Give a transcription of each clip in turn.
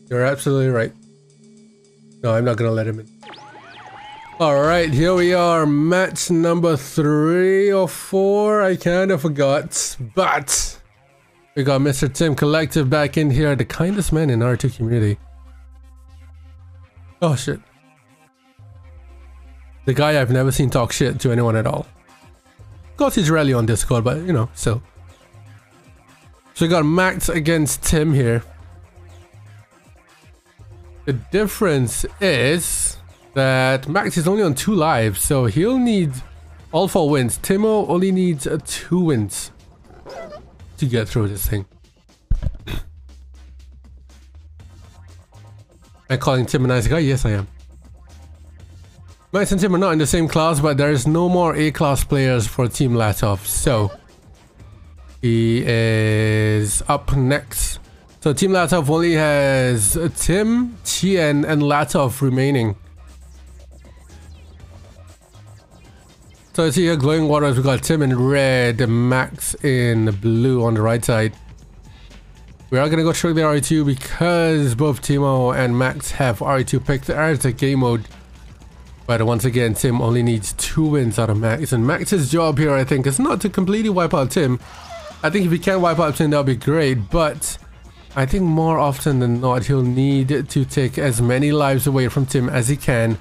You're absolutely right. No, I'm not gonna let him in. Alright, here we are. Match number 3 or 4. I kind of forgot. But we got Mr. Tim Kollektiv back in here. The kindest man in our R2 community. Oh shit. The guy I've never seen talk shit to anyone at all. Of course he's rarely on Discord, but you know, still. So we got Max against Tim here. The difference is that Max is only on 2 lives, so he'll need all 4 wins. Timo only needs 2 wins to get through this thing. I'm calling Tim a nice guy? Yes, I am. Max and Tim are not in the same class, but there is no more A-class players for Team Latof, so he is up next. So Team Latof only has Tim, Tien, and Latof remaining. So I see here glowing waters, we got Tim in red, Max in blue on the right side. We are gonna go straight to RE2 because both Timo and Max have RE2 picked as the game mode. But once again, Tim only needs 2 wins out of Max, and Max's job here, I think, is not to completely wipe out Tim. I think if he can wipe out Tim, that'll be great, but I think more often than not, he'll need to take as many lives away from Tim as he can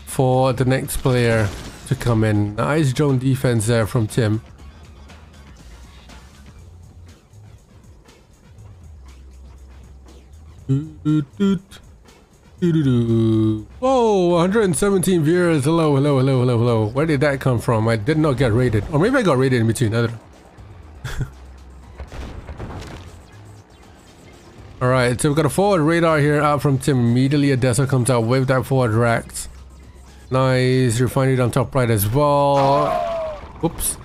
for the next player to come in. Nice drone defense there from Tim. Whoa, 117 viewers. Hello, hello, hello, hello, hello. Where did that come from? I did not get rated. Or maybe I got rated in between. I don't know. Alright, so we've got a forward radar here out from Tim. Immediately a desert comes out with that forward racked. Nice, refinery on top right as well. Oops.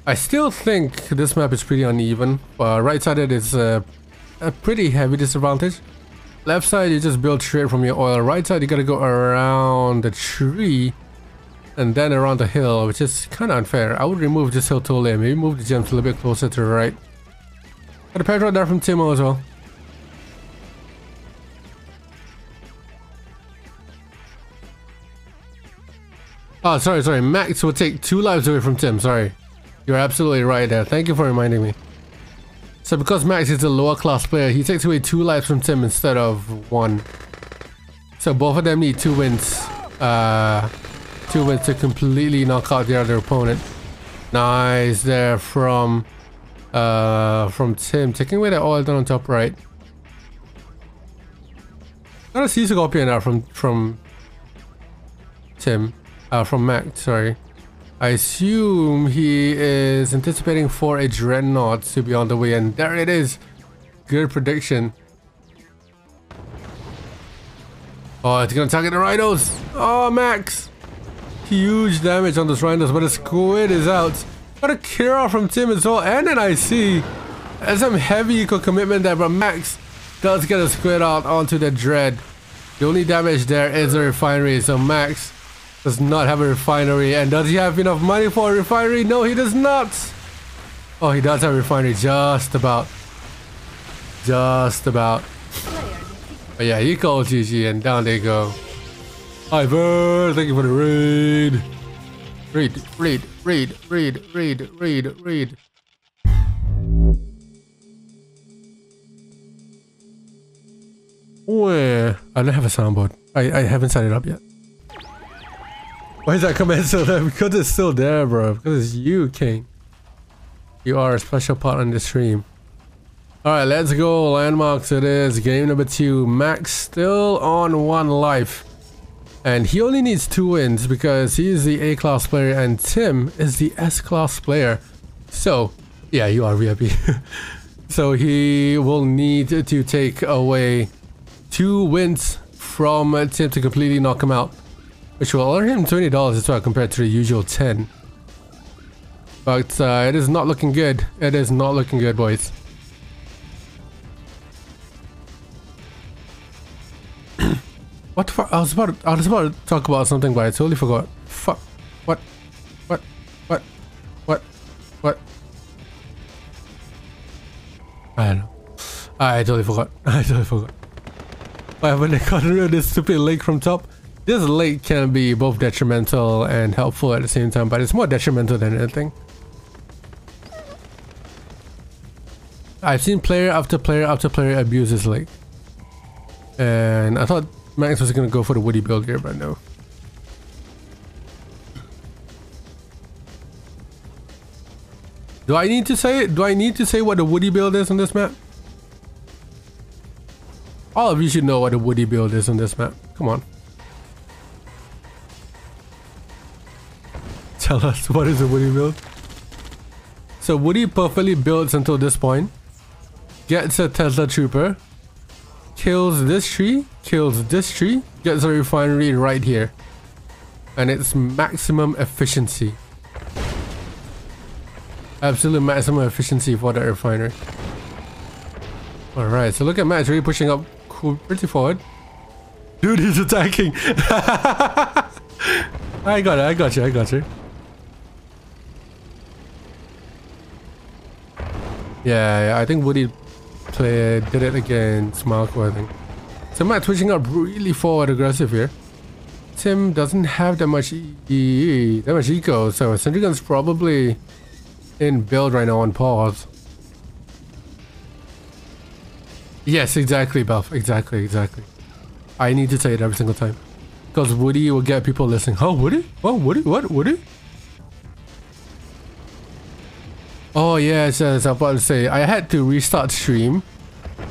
I still think this map is pretty uneven. Right sided is a pretty heavy disadvantage. Left side you just build straight from your oil. Right side you gotta go around the tree and then around the hill, which is kind of unfair. I would remove this hill totally, maybe move the gems a little bit closer to the right. Got a petrol there from Timo as well. Oh, sorry. Max will take 2 lives away from Tim. Sorry. You're absolutely right there. Thank you for reminding me. So because Max is a lower class player, he takes away 2 lives from Tim instead of 1. So both of them need 2 wins. 2 wins to completely knock out the other opponent. Nice there from Tim. Taking away the oil down on top right. Got a sea scorpion now from Tim. From Max, sorry. I assume he is anticipating for a dreadnought to be on the way, and there it is. Good prediction. Oh, it's gonna target the rhinos. Oh, Max. Huge damage on those rhinos, but the squid is out. Got a Kira from Tim as well, and then I see there's some heavy eco commitment there, but Max does get a squid out onto the dread. The only damage there is a refinery, so Max does not have a refinery. And does he have enough money for a refinery? No, he does not. Oh, he does have a refinery, just about. But yeah, he called GG and down they go. Ivor, thank you for the raid. Read. Where? I don't have a soundboard. I haven't set it up yet. Why is that comment still there? Because it's still there, bro. Because it's you, King. You are a special part on the stream. Alright, let's go. Landmarks it is. Game number 2. Max still on 1 life. And he only needs 2 wins because he is the A-class player and Tim is the S-class player. So, yeah, you are VIP. So he will need to take away 2 wins from Tim to completely knock him out. Which will earn him $20 as well compared to the usual 10. But it is not looking good. It is not looking good, boys. What the fuck? I was about to talk about something, but I totally forgot. Fuck. What? I don't know. I totally forgot. Why haven't they gotten rid of this stupid lake from top? This lake can be both detrimental and helpful at the same time, but it's more detrimental than anything. I've seen player after player after player abuse this lake. And I thought Max was gonna go for the woody build here, but no. Do I need to say it? Do I need to say what the woody build is on this map? All of you should know what the woody build is on this map. Come on. Tell us, what is a woody build? So Woody perfectly builds until this point, gets a Tesla trooper, kills this tree, gets a refinery right here. And it's maximum efficiency. Absolute maximum efficiency for that refinery. Alright, so look at Matt's really pushing up pretty forward. Dude, he's attacking! I got you. Yeah, I think Woody did it against Marko, I think. So Matt pushing up really forward aggressive here. Tim doesn't have that much eco, so Sentry Gun's probably in build right now on pause. Yes, exactly, Buff. Exactly. I need to say it every single time. Because Woody will get people listening. Oh, Woody? What? Woody? What? Woody? Oh, yes, I was about to say. I had to restart stream.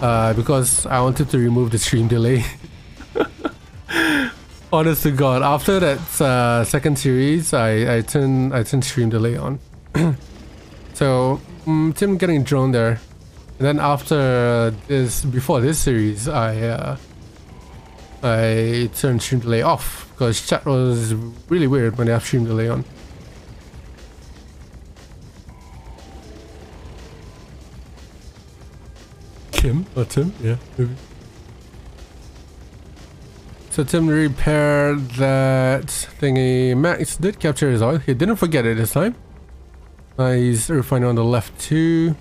Because I wanted to remove the stream delay. Honest to God. After that second series, I turned stream delay on. So, Tim getting drone there. And then after before this series, I turned stream delay off because chat was really weird when they have stream delay on. Kim or Tim? Yeah, maybe. So Tim repaired that thingy. Max did capture his oil. He didn't forget it this time. He's refining on the left too.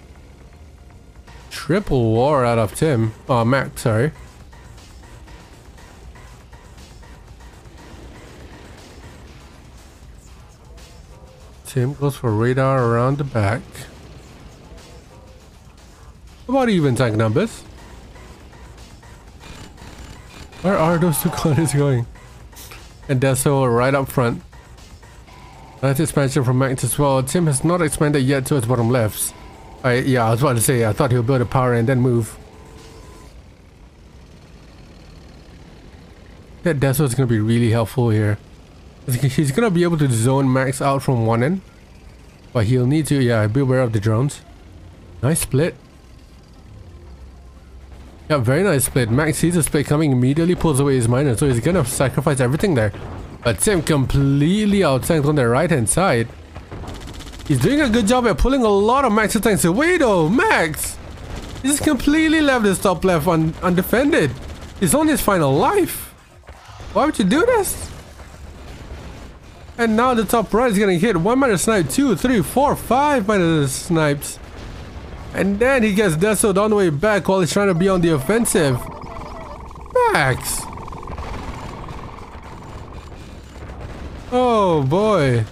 Triple war out of Tim. Oh, Max, sorry. Tim goes for radar around the back. About even tank numbers. Where are those two colonies going? And Deso right up front. That's expansion from Max as well. Tim has not expanded yet to its bottom left. Yeah, I was about to say, I thought he'll build a power and then move. That Deso is going to be really helpful here. He's going to be able to zone Max out from one end. But he'll need to, yeah, be aware of the drones. Nice split. Yeah, very nice split. Max sees the split coming, immediately pulls away his miner, so he's going to sacrifice everything there. But Tim completely out-tanked on the right-hand side. He's doing a good job at pulling a lot of Max's tanks away though. Max! He just completely left his top left undefended. He's on his final life. Why would you do this? And now the top right is getting hit. 1 miner snipe, 2, 3, 4, 5 miner snipes. And then he gets Deso on the way back while he's trying to be on the offensive. Max! Oh boy.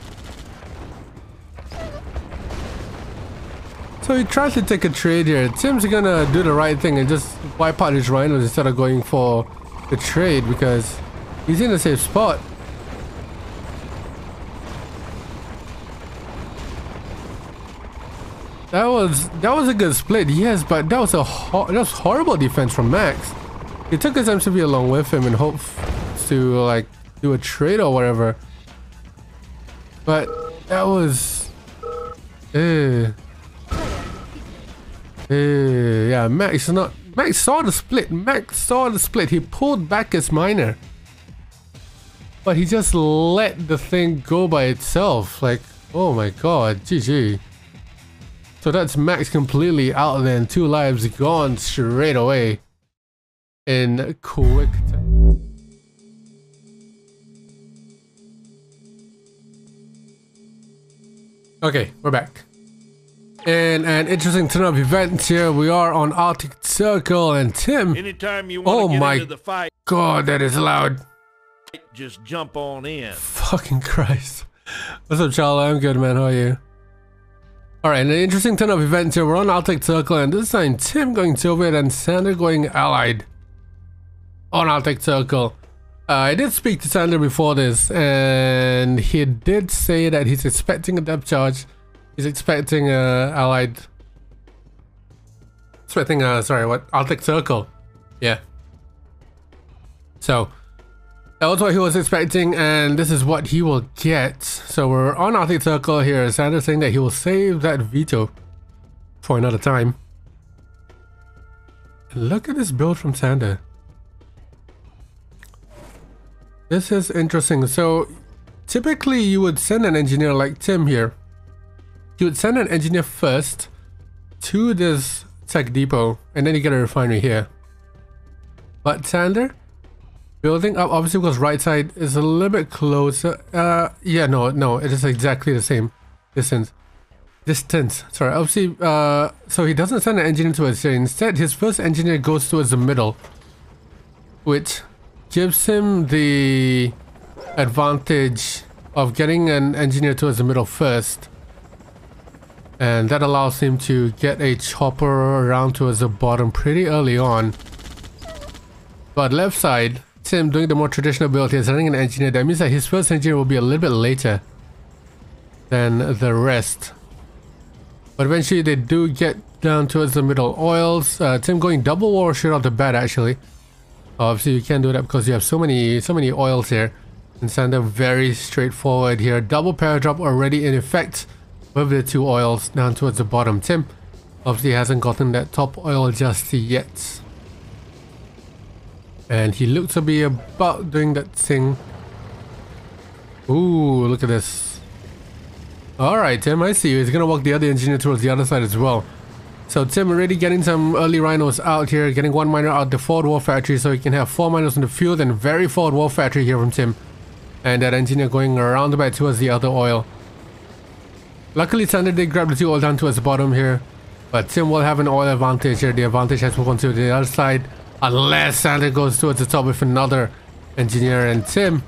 So he tries to take a trade here. Tim's gonna do the right thing and just wipe out his rhinos instead of going for the trade because he's in a safe spot. That was a good split, yes, but that was horrible defense from Max. He took his MCV along with him in hopes to like do a trade or whatever. But that was yeah, Max saw the split. He pulled back his miner. But he just let the thing go by itself. Like, oh my god, GG. So that's Max completely out there and 2 lives gone straight away in quick time. Okay, we're back. In an interesting turn of events here, we are on Arctic Circle and Tim. Anytime you want to get into the fight, God, that is loud. Just jump on in. Fucking Christ. What's up, Charlie? I'm good, man. How are you? Alright, an interesting turn of events here. We're on Arctic Circle, and this time Tim going Soviet and Sander going Allied on Arctic Circle. I did speak to Sander before this, and he did say that he's expecting a depth charge. He's expecting Allied. Expecting sorry, what? Arctic Circle. Yeah. So that was what he was expecting, and this is what he will get. So we're on Arctic Circle here. Sander's saying that he will save that veto for another time. And look at this build from Sander. This is interesting. So typically you would send an engineer like Tim here. You would send an engineer first to this tech depot, and then you get a refinery here. But Sander building up, obviously, because right side is a little bit closer. Yeah, no, it is exactly the same distance. Sorry, obviously, so he doesn't send an engineer towards here. Instead, his first engineer goes towards the middle, which gives him the advantage of getting an engineer towards the middle first. And that allows him to get a chopper around towards the bottom pretty early on. But left side, Tim doing the more traditional build here, sending an engineer. That means that his first engineer will be a little bit later than the rest. But eventually they do get down towards the middle oils. Tim going double war straight off the bat actually. Obviously you can't do that because you have so many oils here. And Sander very straightforward here. Double paradrop already in effect with the 2 oils down towards the bottom. Tim obviously hasn't gotten that top oil just yet. And he looks to be about doing that thing. Ooh, look at this. Alright, Tim, I see you. He's gonna walk the other engineer towards the other side as well. So Tim already getting some early rhinos out here, getting 1 miner out the forward war factory so he can have 4 miners in the field, and very forward war factory here from Tim. And that engineer going around the back towards the other oil. Luckily, Sander did grab the 2 oil down towards the bottom here. But Tim will have an oil advantage here. The advantage has moved on to the other side. Unless Sander goes towards the top with another engineer, and Tim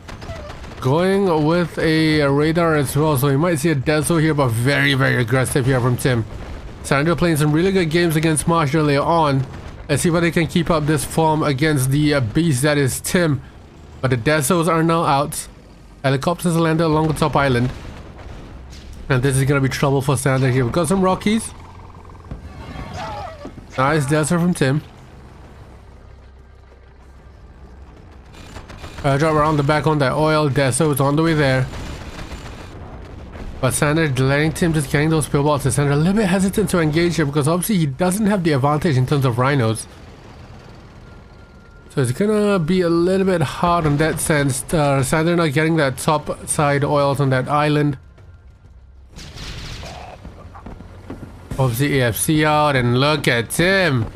going with a radar as well, so you might see a Deso here, but very aggressive here from Tim. Sander playing some really good games against Marsh earlier on. Let's see whether they can keep up this form against the beast that is Tim. But the Desos are now out. Helicopters landed along the top island, and this is gonna be trouble for Sander here. We've got some Rockies. Nice Deso from Tim. Drop around the back on that oil. Deso is on the way there. But Sander letting Tim just getting those pillbots. And Sander a little bit hesitant to engage here because obviously he doesn't have the advantage in terms of rhinos. So it's gonna be a little bit hard in that sense. Sander not getting that top side oils on that island. Obviously AFC out, and look at Tim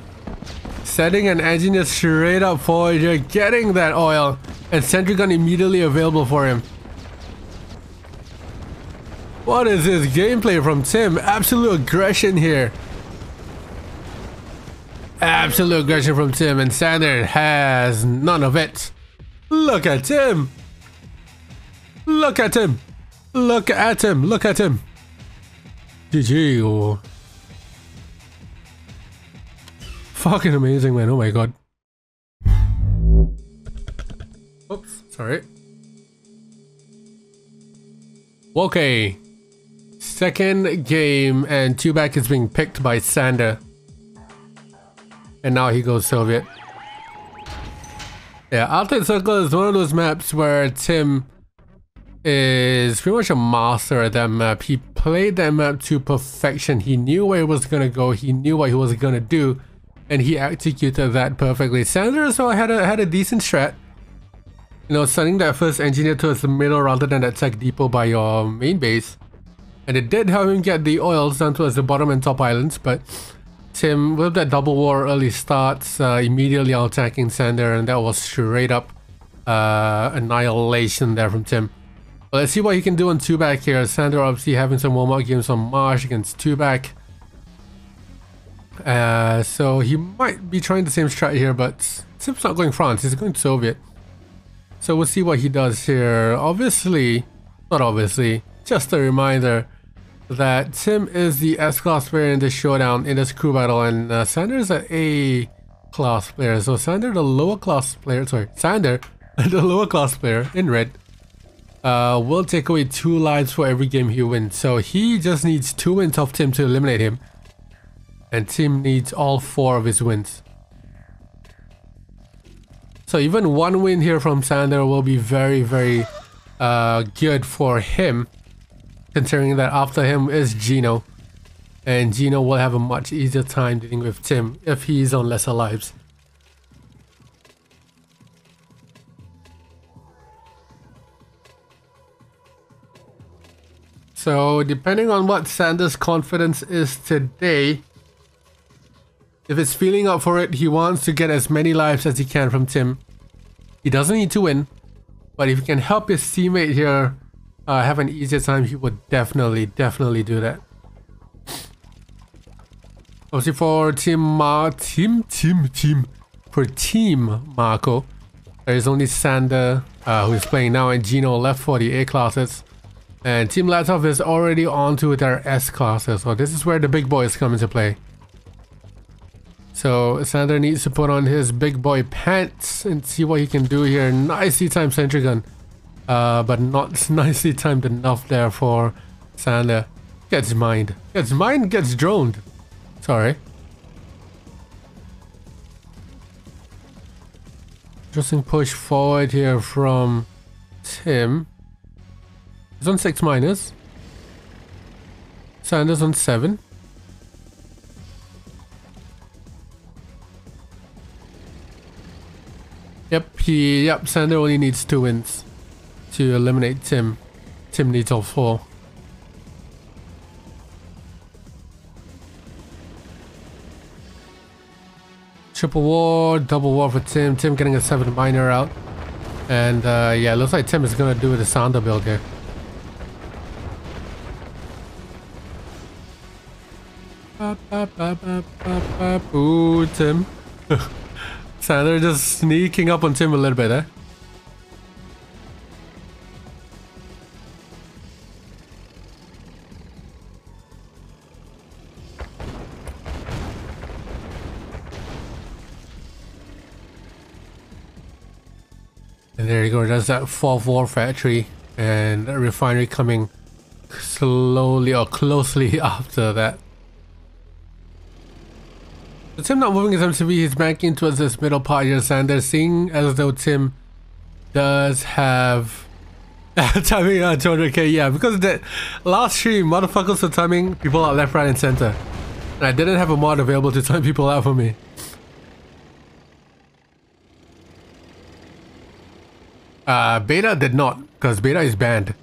setting an engineer straight up forward here, getting that oil. And sentry gun immediately available for him. What is this gameplay from Tim? Absolute aggression here. Absolute aggression from Tim, and Sander has none of it. Look at Tim. Look at him. Look at him. Look at him. GG. Fucking amazing, man. Oh my god. Oops, sorry. Okay. Second game, and 2-back is being picked by Sander. And now he goes Soviet. Yeah, Arctic Circle is one of those maps where Tim is pretty much a master at that map. He played that map to perfection. He knew where it was gonna go. He knew what he was gonna do, and he executed that perfectly. Sander as well had a decent strat. You know, sending that first engineer towards the middle rather than that tech depot by your main base. And it did help him get the oils down towards the bottom and top islands, but Tim, with that double war early starts, immediately attacking Sander, and that was straight up annihilation there from Tim. But let's see what he can do on 2-back here. Sander obviously having some warm-up games on Marsh against 2-back. So he might be trying the same strat here, but Tim's not going France, he's going Soviet. So we'll see what he does here. Obviously, not obviously, just a reminder that Tim is the S-class player in this showdown, in this crew battle, and Sander is an A-class player. So Sander, the lower class player, Sander, the lower class player in red, will take away 2 lives for every game he wins. So he just needs 2 wins of Tim to eliminate him. And Tim needs all 4 of his wins. So even 1 win here from Sander will be very, very good for him, considering that after him is Gino. And Gino will have a much easier time dealing with Tim if he's on lesser lives. So depending on what Sander's confidence is today, if it's feeling up for it, he wants to get as many lives as he can from Tim. He doesn't need to win, but if he can help his teammate here have an easier time, he would definitely do that. Obviously for Team Marko, there is only Sander who is playing now, and Gino left for the A classes. And Team Latof is already on to their S classes, so this is where the big boys come into play. So Sander needs to put on his big boy pants and see what he can do here. Nicely timed sentry gun, but not nicely timed enough there for Sander. Gets mined, gets droned. Sorry. Interesting push forward here from Tim. He's on 6 miners. Sander's on 7. Yep, Sander only needs 2 wins to eliminate Tim. Tim needs all 4. Triple war, double war for Tim. Tim getting a 7 miner out. And yeah, looks like Tim is gonna do the Sander build here. Ooh, Tim. Sander just sneaking up on Tim a little bit, eh? And there you go, there's that 4th war factory and a refinery coming slowly or closely after that. So Tim not moving his MCV, he's backing towards this middle part here. Sander, seeing as though Tim does have timing at 200k, yeah, because the last stream, motherfuckers were timing people out left, right, and center. And I didn't have a mod available to time people out for me. Beta did not, because Beta is banned.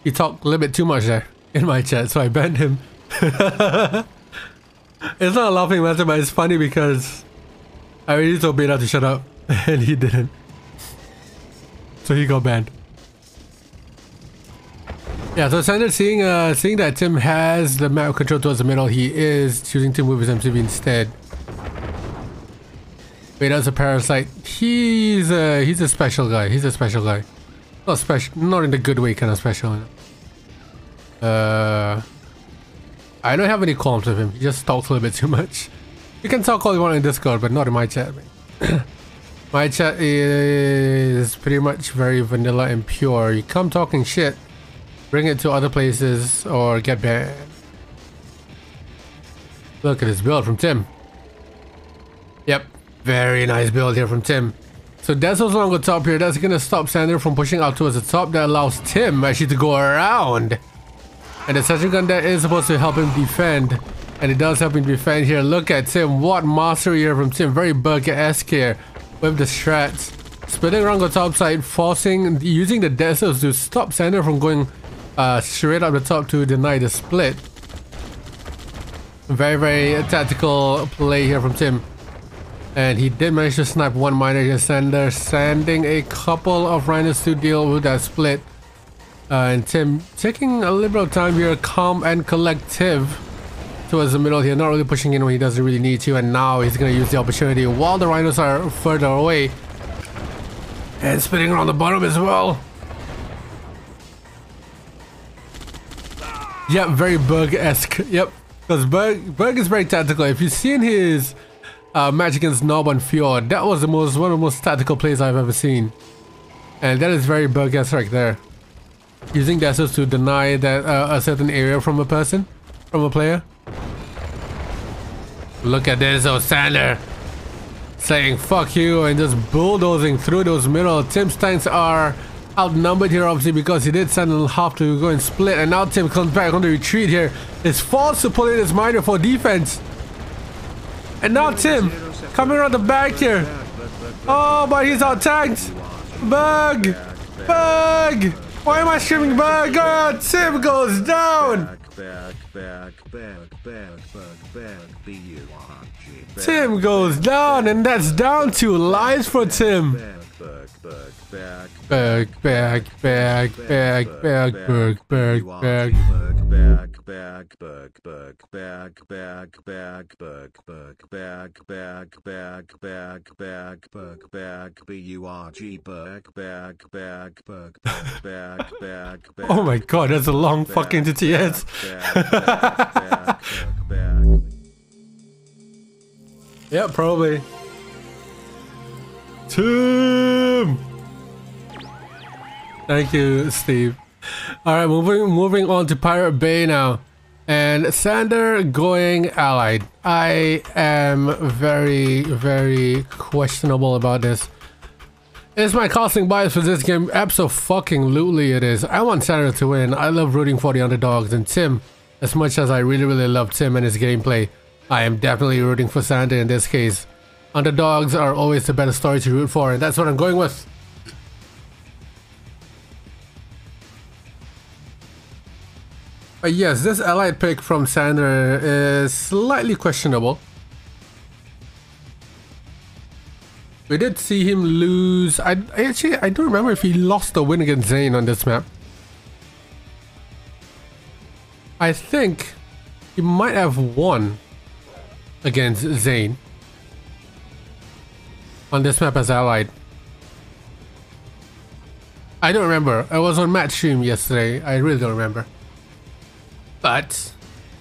He talked a little bit too much there in my chat, so I banned him. It's not a laughing matter, but it's funny because I already told Beta to shut up and he didn't. So he got banned. Yeah, so Sander seeing that Tim has the map control towards the middle, he is choosing to move his MCV instead. Beta's a parasite. He's a special guy. He's a special guy. Not special, not in the good way kind of special. I don't have any qualms with him. He just talks a little bit too much. You can talk all you want in Discord, but not in my chat. My chat is pretty much very vanilla and pure. You come talking shit, bring it to other places, or get banned. Look at this build from Tim. Yep, very nice build here from Tim. So Dazzle's along the top here. That's gonna stop Sander from pushing out towards the top. That allows Tim actually to go around. And the sentry gun there is supposed to help him defend. And it does help him defend here. Look at Tim. What mastery here from Tim. Very burger-esque here with the strats. Splitting around the top side, using the Dazzles to stop Sander from going straight up the top to deny the split. Very, very tactical play here from Tim. And he did manage to snipe 1 miner here. Sander sending a couple of rhinos to deal with that split. And Tim taking a little bit of time here, calm and collective, towards the middle here, not really pushing in when he doesn't really need to, and now he's gonna use the opportunity while the rhinos are further away. And spinning around the bottom as well. Yep, very Berg-esque. Yep, because Berg is very tactical. If you've seen his match against Nob on Fjord, that was one of the most tactical plays I've ever seen. And that is very Berg-esque right there. Using dazzles to deny that a certain area from a person, from a player. Look at this, Sander saying fuck you and just bulldozing through those middle. Tim's tanks are outnumbered here obviously because he did send a half to go and split, and now Tim comes back on the retreat here. It's forced to pull in his miner for defense. And now Tim coming around the back here. Oh, but he's out tanked. Bug! Bug! Why am I screaming bug? God, Tim goes down! Tim goes down, and that's down 2 lives for Tim. Berg. Oh my god, that's a long fucking TTS. Yeah, probably. Tim! Thank you, Steve. Alright, moving on to Pirate Bay now. And Sander going allied. I am very, very questionable about this. Is my casting bias for this game? Abso-fucking-lutely it is. I want Sander to win. I love rooting for the underdogs. And Tim, as much as I really, really love Tim and his gameplay, I am definitely rooting for Sander in this case. Underdogs are always the better story to root for, and that's what I'm going with. But yes, this allied pick from Sander is slightly questionable. We did see him lose. I don't remember if he lost the win against Zane on this map. I think he might have won against Zane on this map as allied. I don't remember. I was on match stream yesterday. I really don't remember. But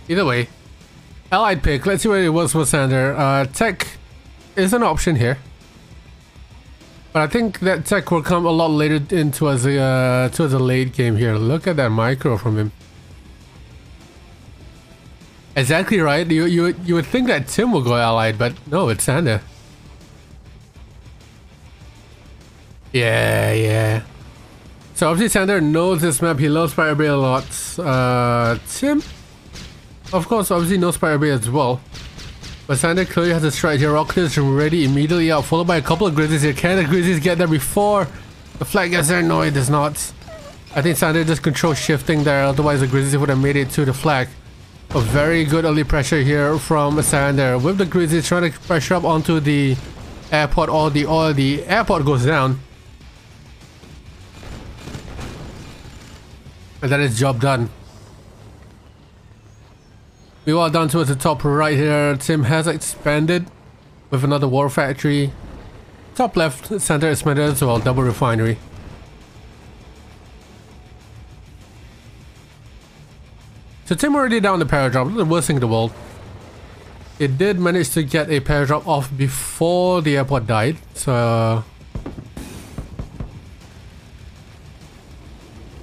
either way, allied pick. Let's see what it was for Sander. Tech is an option here, but I think that tech will come a lot later in towards the late game here. Look at that micro from him. Exactly right. You would think that Tim will go allied, but no, it's Sander. Yeah. So obviously Sander knows this map. He loves Pirate Bay a lot. Tim, of course, obviously knows Pirate Bay as well. But Sander clearly has a strike here. Rocket is ready immediately out, followed by a couple of Grizzlies here. Can the Grizzlies get there before the flag gets there? No, it does not. I think Sander just control shifting there. Otherwise, the Grizzlies would have made it to the flag. A very good early pressure here from Sander. With the Grizzlies trying to pressure up onto the airport, or the airport goes down. And that is job done. We are down towards the top right here. Tim has expanded with another war factory. Top left, Sander expanded as well, double refinery. So Tim already down the paradrop, not the worst thing in the world. It did manage to get a paradrop off before the airport died, so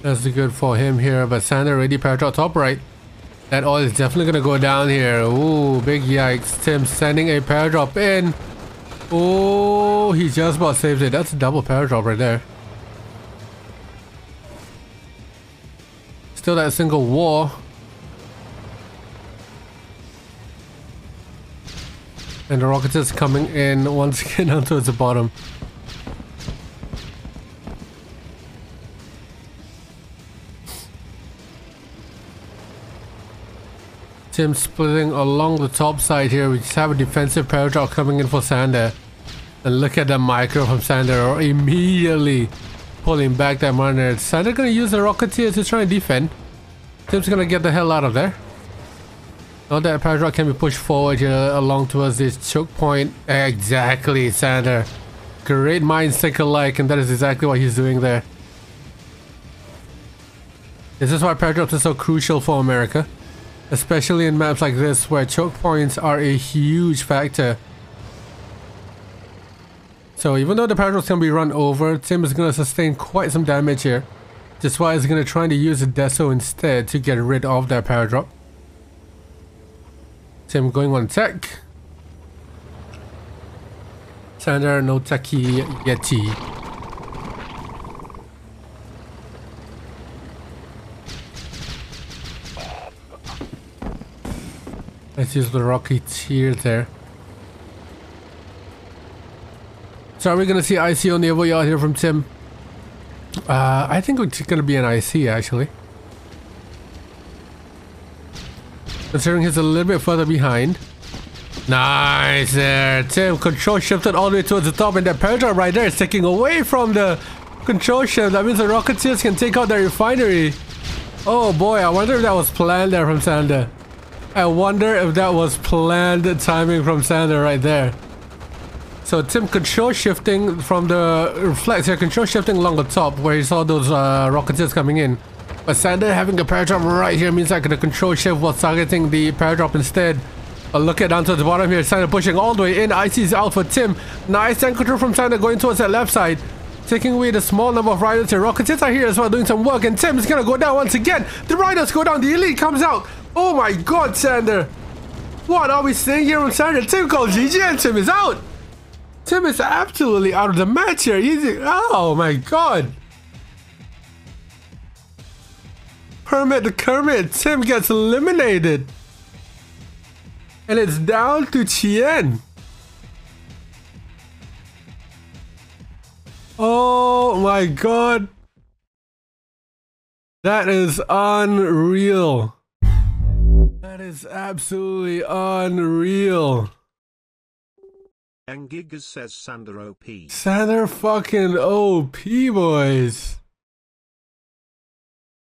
that's good for him here. But Sander already paradrop top right. That oil is definitely gonna go down here. Ooh, big yikes. Tim sending a paradrop in. Oh, he just about saved it. That's a double paradrop right there. Still that single war. And the rockets is coming in once again down towards the bottom. Tim splitting along the top side here. We just have a defensive paradrop coming in for Sander. And look at the micro from Sander immediately pulling back that miner. Sander gonna use the Rocketeer to try and defend. Tim's gonna get the hell out of there. Now that Paradrag can be pushed forward here along towards this choke point. Exactly, Sander. Great minds think alike, and that is exactly what he's doing there. This is why Paradrag is so crucial for America. Especially in maps like this where choke points are a huge factor. So even though the Paradrag can be run over, Tim is going to sustain quite some damage here. That's why he's going to try to use a Deso instead to get rid of that Paradrag. Tim going on tech. Sander no techie yeti. Let's use the Rocketeer there. So are we gonna see IC on the Evo out here from Tim? I think it's gonna be an IC actually. Considering he's a little bit further behind. Nice there. Tim control shifted all the way towards the top, and that Paradrag right there is taking away from the control shift. That means the Rocketeers can take out the refinery. Oh boy, I wonder if that was planned there from Sander. I wonder if that was planned timing from Sander right there. So Tim control shifting from the reflex here, control shifting along the top where he saw those Rocketeers coming in. But Sander having a Paradrag right here means that the control shift was targeting the Paradrag instead. But look at down to the bottom here, Sander pushing all the way in. IC's out for Tim. Nice tank control from Sander going towards that left side. Taking away the small number of riders here. Rocketeers are here as well doing some work, and Tim is gonna go down once again. The riders go down, the elite comes out. Oh my god, Sander. What are we saying here from Sander? Tim calls GG and Tim is out. Tim is absolutely out of the match here. Oh my god. Permit the Kermit. Tim gets eliminated. And it's down to Chien. Oh my god. That is unreal. That is absolutely unreal. Angigas says Sander OP. Sander fucking OP, boys.